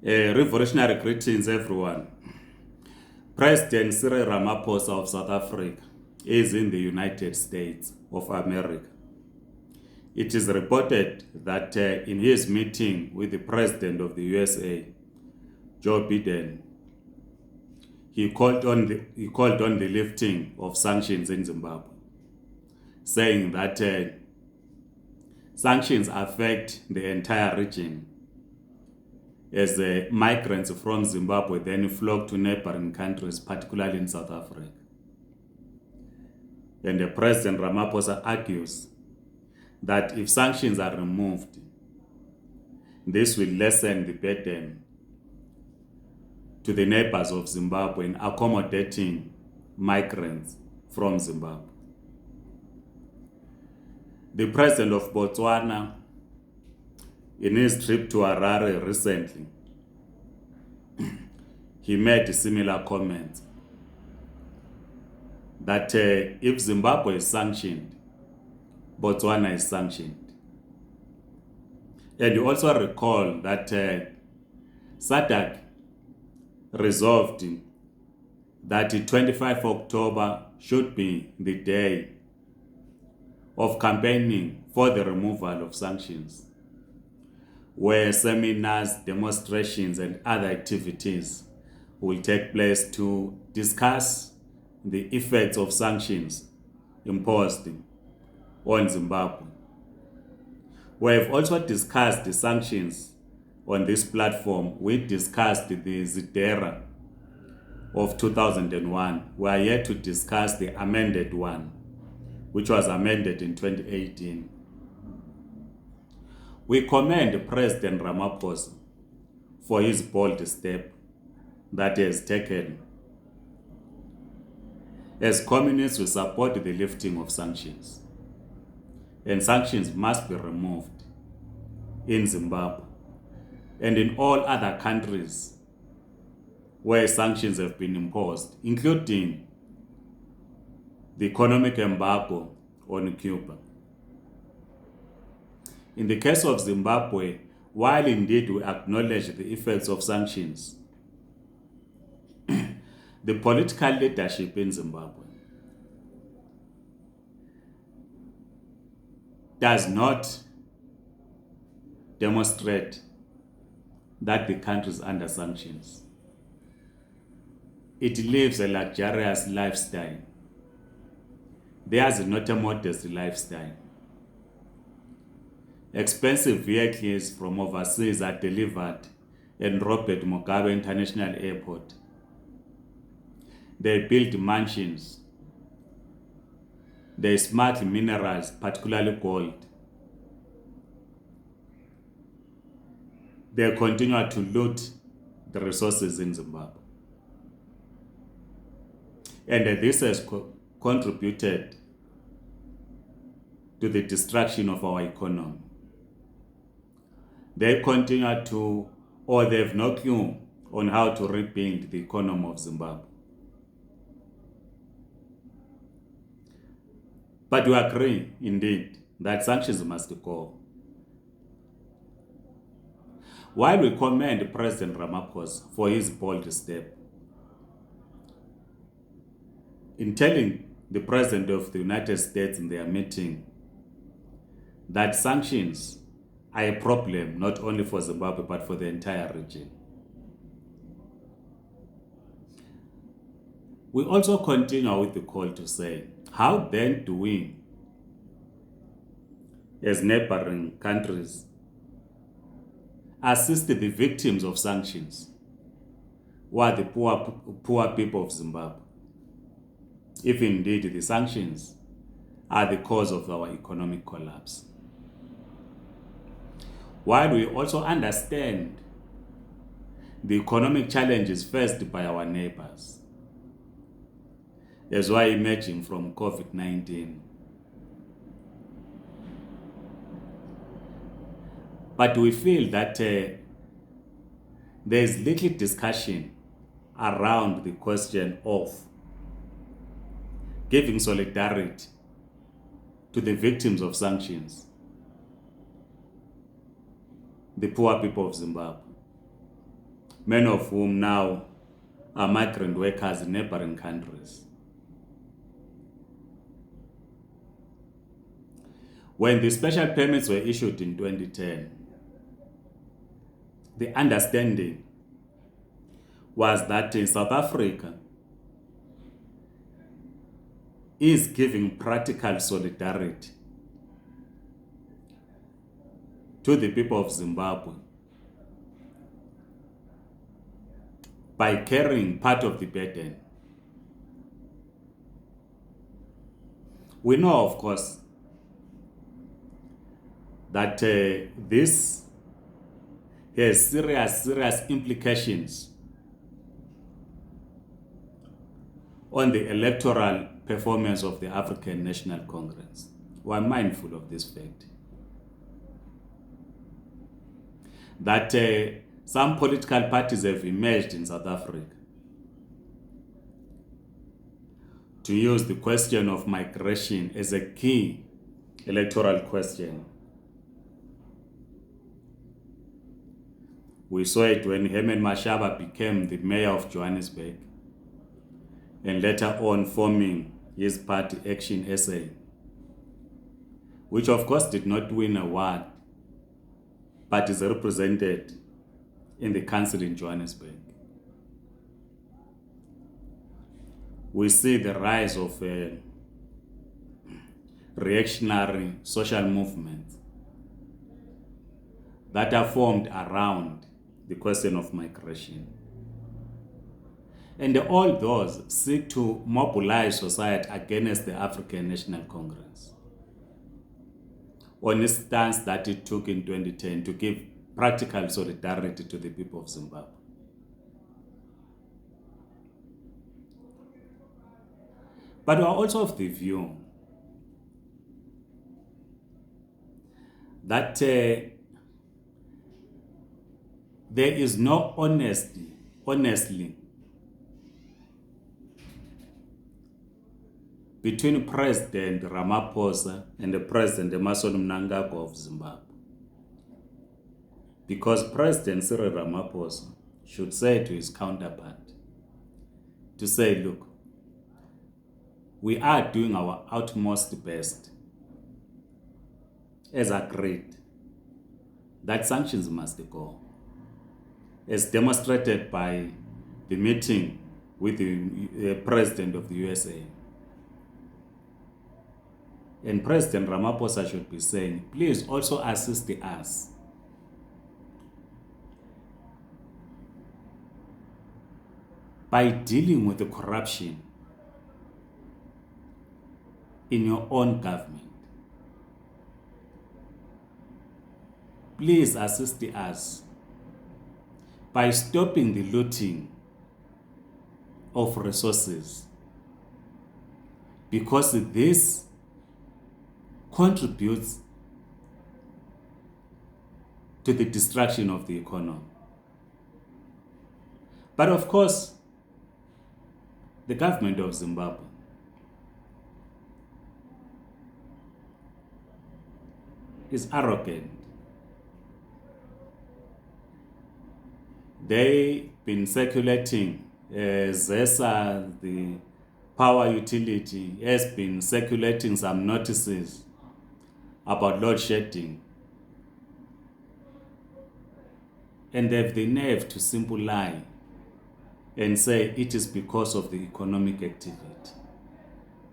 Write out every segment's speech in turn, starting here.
Revolutionary greetings, everyone. President Cyril Ramaphosa of South Africa is in the United States of America. It is reported that in his meeting with the President of the USA, Joe Biden, he called on the lifting of sanctions in Zimbabwe, saying that sanctions affect the entire region as migrants from Zimbabwe then flock to neighboring countries, particularly in South Africa. And President Ramaphosa argues that if sanctions are removed, this will lessen the burden to the neighbors of Zimbabwe in accommodating migrants from Zimbabwe. The president of Botswana, in his trip to Harare recently, he made similar comments that if Zimbabwe is sanctioned, Botswana is sanctioned. And you also recall that SADC resolved that 25 October should be the day of campaigning for the removal of sanctions, where seminars, demonstrations, and other activities will take place to discuss the effects of sanctions imposed on Zimbabwe. We have also discussed the sanctions on this platform. We discussed the Zidera of 2001. We are yet to discuss the amended one, which was amended in 2018. We commend President Ramaphosa for his bold step that he has taken. As communists, we support the lifting of sanctions, and sanctions must be removed in Zimbabwe and in all other countries where sanctions have been imposed, including the economic embargo on Cuba. In the case of Zimbabwe, while indeed we acknowledge the effects of sanctions, the political leadership in Zimbabwe does not demonstrate that the country is under sanctions. It lives a luxurious lifestyle. Theirs is not a modest lifestyle. Expensive vehicles from overseas are delivered in Robert Mugabe International Airport. They build mansions. They smuggle minerals, particularly gold. They continue to loot the resources in Zimbabwe. And this has contributed to the destruction of our economy. They continue to, or they have no clue on how to rebuild the economy of Zimbabwe. But we agree, indeed, that sanctions must go. While we commend President Ramaphosa for his bold step in telling the President of the United States in their meeting that sanctions are a problem not only for Zimbabwe but for the entire region, we also continue with the call to say, how then do we, as neighboring countries, assist the victims of sanctions, who are the poor people of Zimbabwe, if indeed the sanctions are the cause of our economic collapse? While we also understand the economic challenges faced by our neighbors, as well emerging from COVID-19. But we feel that there is little discussion around the question of giving solidarity to the victims of sanctions, the poor people of Zimbabwe. many of whom now are migrant workers in neighboring countries. When the special permits were issued in 2010, the understanding was that South Africa is giving practical solidarity to the people of Zimbabwe by carrying part of the burden. We know, of course, that this has serious implications on the electoral performance of the African National Congress. We are mindful of this fact. That some political parties have emerged in South Africa to use the question of migration as a key electoral question. We saw it when Herman Mashaba became the mayor of Johannesburg and later on forming his party Action SA, which of course did not win a award, but is represented in the council in Johannesburg. We see the rise of reactionary social movements that are formed around the question of migration. And all those seek to mobilize society against the African National Congress on a stance that it took in 2010 to give practical solidarity to the people of Zimbabwe. But we are also of the view that there is no honestly between President Ramaphosa and the President Emmerson Mnangagwa of Zimbabwe. Because President Cyril Ramaphosa should say to his counterpart, to say, look, we are doing our utmost best, as agreed, that sanctions must go, as demonstrated by the meeting with the President of the USA. And President Ramaphosa should be saying, please also assist us by dealing with the corruption in your own government. Please assist us by stopping the looting of resources, because this contributes to the destruction of the economy. But of course, the government of Zimbabwe is arrogant. They've been circulating, ZESA, the power utility, has been circulating some notices about load shedding. And they have the nerve to simply lie and say it is because of the economic activity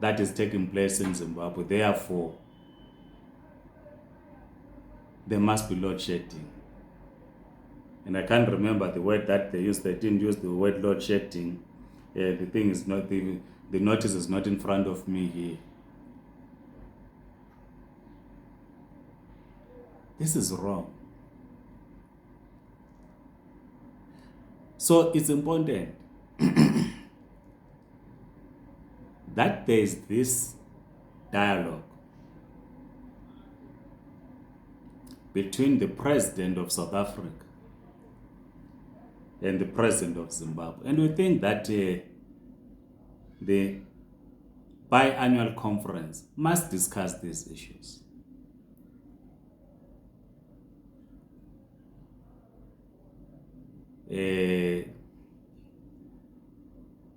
that is taking place in Zimbabwe. Therefore, there must be load shedding. And I can't remember the word that they used. They didn't use the word load shedding. The thing is not, the notice is not in front of me here. This is wrong. So it's important that there is this dialogue between the President of South Africa and the President of Zimbabwe. And we think that the biannual conference must discuss these issues.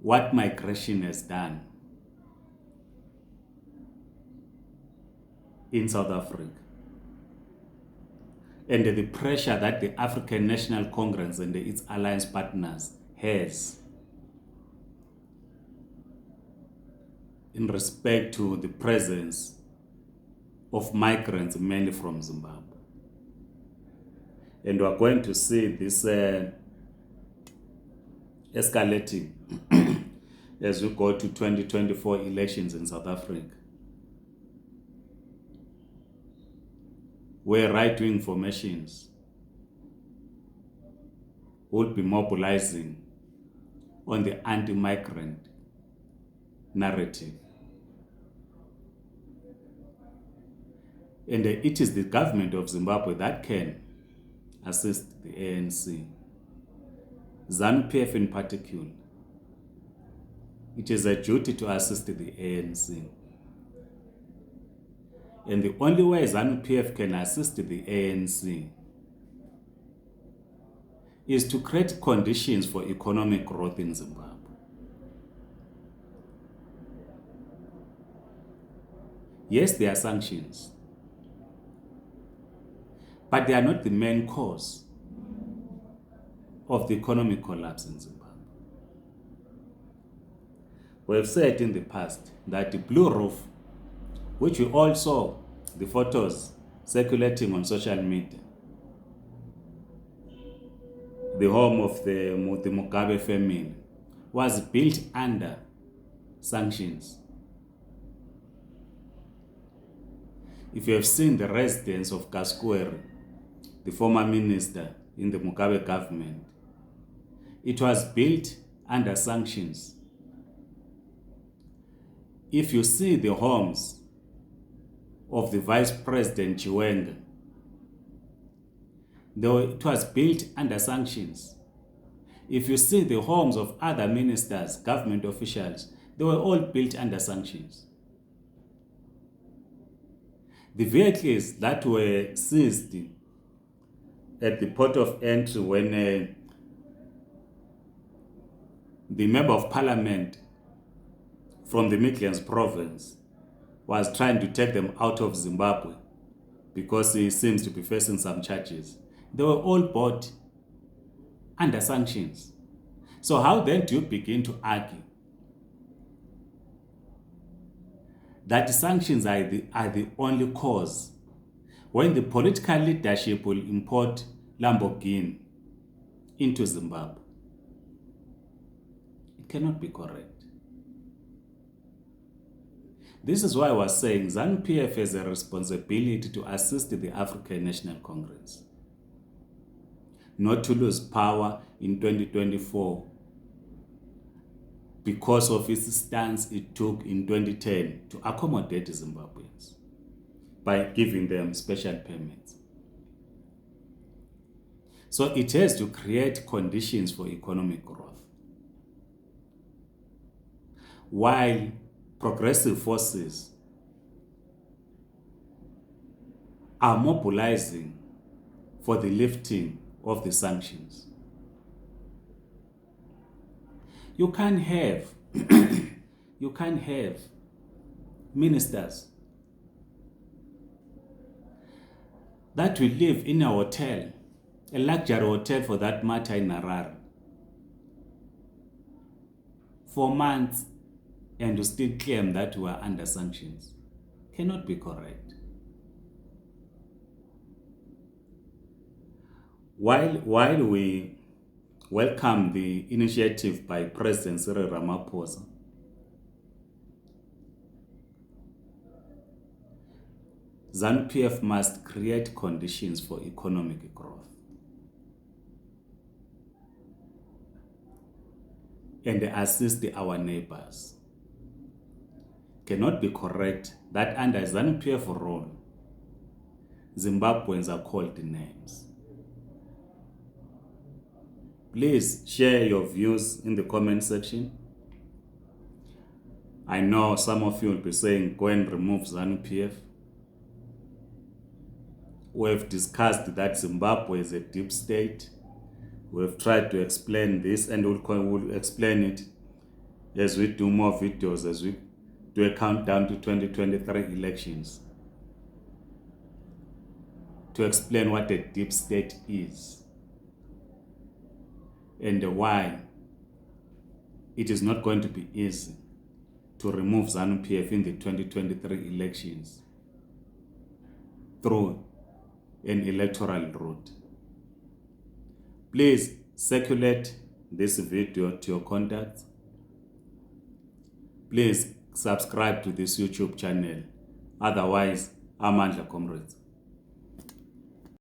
what migration has done in South Africa, and the pressure that the African National Congress and its alliance partners has in respect to the presence of migrants, mainly from Zimbabwe. And we're going to see this escalating as we go to 2024 elections in South Africa, where right-wing formations will be mobilizing on the anti-migrant narrative. And it is the government of Zimbabwe that can assist the ANC, ZANU-PF in particular. It is a duty to assist the ANC. And the only way ZANU-PF can assist the ANC is to create conditions for economic growth in Zimbabwe. Yes, there are sanctions, but they are not the main cause of the economic collapse in Zimbabwe. We have said in the past that the Blue Roof, which we all saw the photos circulating on social media, the home of the Mugabe family, was built under sanctions. If you have seen the residence of Gasqueri, the former minister in the Mugabe government, it was built under sanctions. If you see the homes of the Vice President Chiwenga, it was built under sanctions. If you see the homes of other ministers, government officials, they were all built under sanctions. The vehicles that were seized at the port of entry when the Member of Parliament from the Midlands province was trying to take them out of Zimbabwe because he seems to be facing some charges, they were all bought under sanctions. So how then do you begin to argue that sanctions are the only cause when the political leadership will import Lamborghini into Zimbabwe? It cannot be correct. This is why I was saying ZANU-PF has a responsibility to assist the African National Congress, not to lose power in 2024 because of its stance it took in 2010 to accommodate the Zimbabweans by giving them special permits. So it has to create conditions for economic growth, while progressive forces are mobilizing for the lifting of the sanctions. You can't have ministers that will live in a hotel, a luxury hotel for that matter in Harare, for months, and to still claim that we are under sanctions. Cannot be correct. While we welcome the initiative by President Cyril Ramaphosa, ZANU-PF must create conditions for economic growth and assist our neighbors. Cannot be correct that under ZANU-PF rule, Zimbabweans are called names. Please share your views in the comment section. I know some of you will be saying, go and remove ZANU-PF. We have discussed that Zimbabwe is a deep state We've tried to explain this, and we'll explain it as we do more videos, as we do a countdown to 2023 elections, to explain what a deep state is and why it is not going to be easy to remove ZANU-PF in the 2023 elections through an electoral route. Please circulate this video to your contacts. Please subscribe to this YouTube channel. Otherwise, Amandla Comrades.